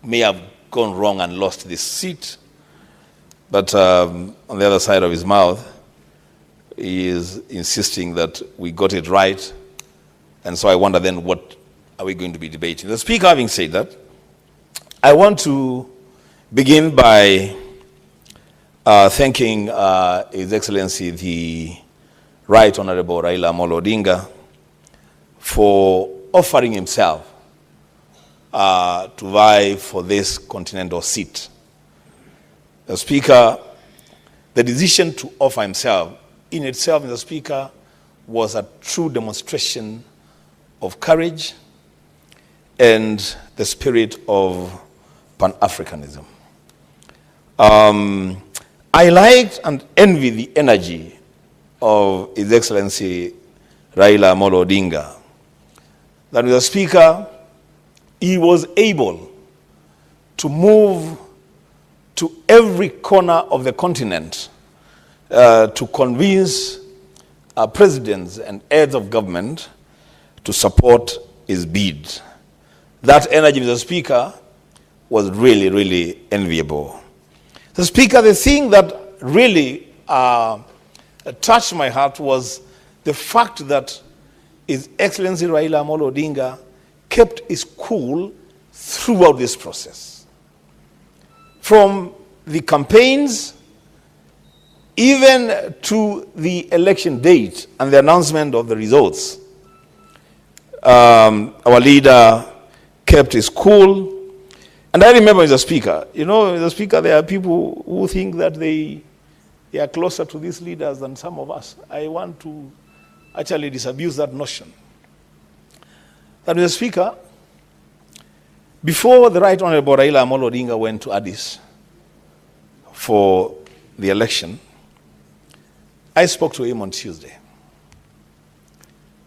may have gone wrong and lost this seat. But on the other side of his mouth, he is insisting that we got it right. And so I wonder then, what are we going to be debating? The Speaker, having said that, I want to begin by thanking His Excellency the Right Honorable Raila Odinga for offering himself to vie for this continental seat. The Speaker, the decision to offer himself in itself, the Speaker, was a true demonstration of courage and the spirit of Pan-Africanism. I liked and envy the energy of His Excellency Raila Odinga. That the Speaker, he was able to move to every corner of the continent to convince presidents and heads of government to support his bid. That energy, Mr. Speaker, was really, really enviable. Mr. Speaker, the thing that really touched my heart was the fact that His Excellency Raila Odinga kept his cool throughout this process. From the campaigns, even to the election date and the announcement of the results, our leader kept his cool. And I remember, Mr. Speaker, Mr. Speaker, there are people who think that they are closer to these leaders than some of us. I want to actually disabuse that notion. That, Mr. Speaker, before the Right Honorable Raila Odinga went to Addis for the election, I spoke to him on Tuesday.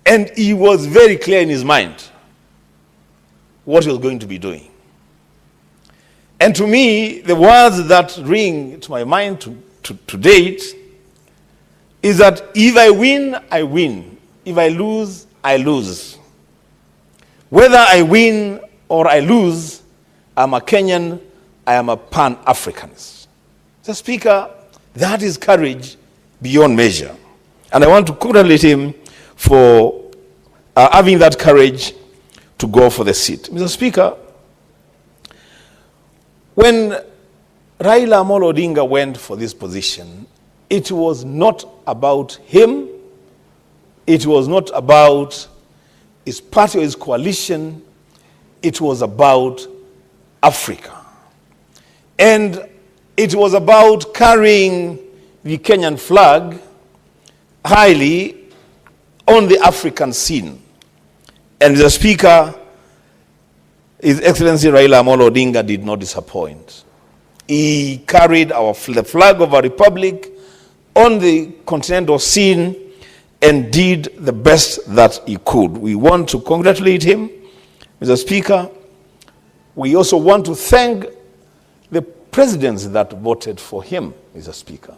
And he was very clear in his mind what he was going to be doing. And to me, the words that ring to my mind to date is that if I win, I win. If I lose, I lose. Whether I win or I lose, I'm a Kenyan, I am a Pan-Africanist. Mr. Speaker, that is courage beyond measure. And I want to congratulate him for having that courage to go for the seat. Mr. Speaker, when Raila Odinga went for this position, it was not about him. It was not about his party or his coalition. It was about Africa. And it was about carrying the Kenyan flag highly on the African scene. And the Speaker, His Excellency Raila Odinga, did not disappoint. He carried the flag of our republic on the continental scene and did the best that he could. We want to congratulate him, Mr. Speaker. We also want to thank the presidents that voted for him, Mr. Speaker.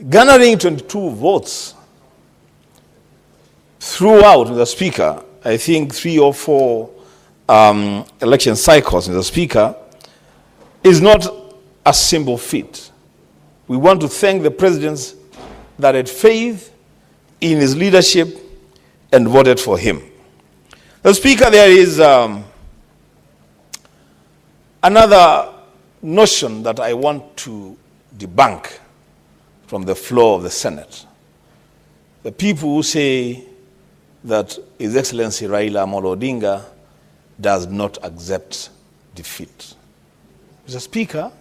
Garnering 22 votes throughout, Mr. Speaker, I think 3 or 4 election cycles, Mr. Speaker, is not a simple feat. We want to thank the presidents that had faith in his leadership and voted for him. Mr. Speaker, there is another notion that I want to debunk from the floor of the Senate. The people who say that His Excellency Raila Odinga does not accept defeat. Mr. Speaker,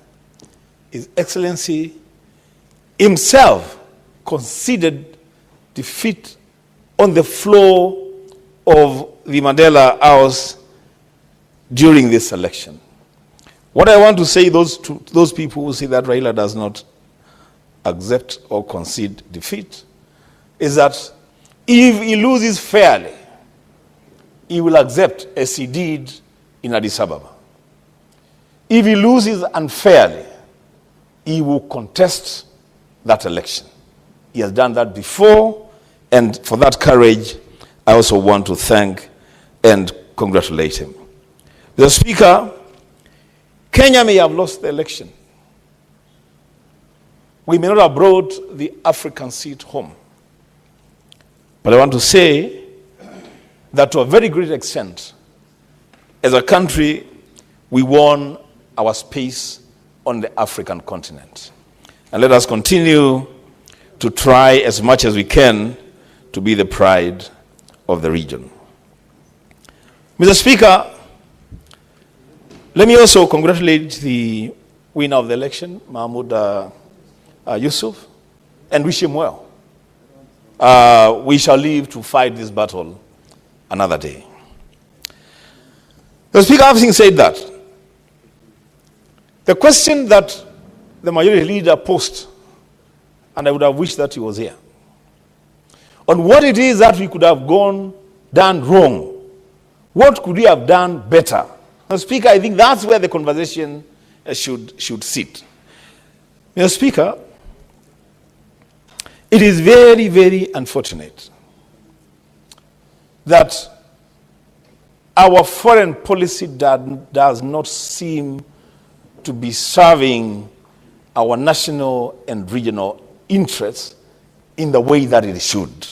His Excellency himself conceded defeat on the floor of the Mandela House during this election. What I want to say to those people who say that Raila does not accept or concede defeat is that if he loses fairly, he will accept as he did in Addis Ababa. If he loses unfairly, he will contest that election. He has done that before, and for that courage, I also want to thank and congratulate him. Mr. Speaker, Kenya may have lost the election. We may not have brought the African seat home. But I want to say that to a very great extent, as a country, we won our space on the African continent. And let us continue to try as much as we can to be the pride of the region. Mr. Speaker, let me also congratulate the winner of the election, Mahmoud Yusuf, and wish him well. We shall live to fight this battle another day. The Speaker, having said that, the question that the majority leader posed, and I would have wished that he was here, on what it is that we could have done wrong, what could we have done better? Mr. Speaker, I think that's where the conversation should sit. Mr. Speaker, it is very, very unfortunate that our foreign policy does not seem to be serving our national and regional interests in the way that it should.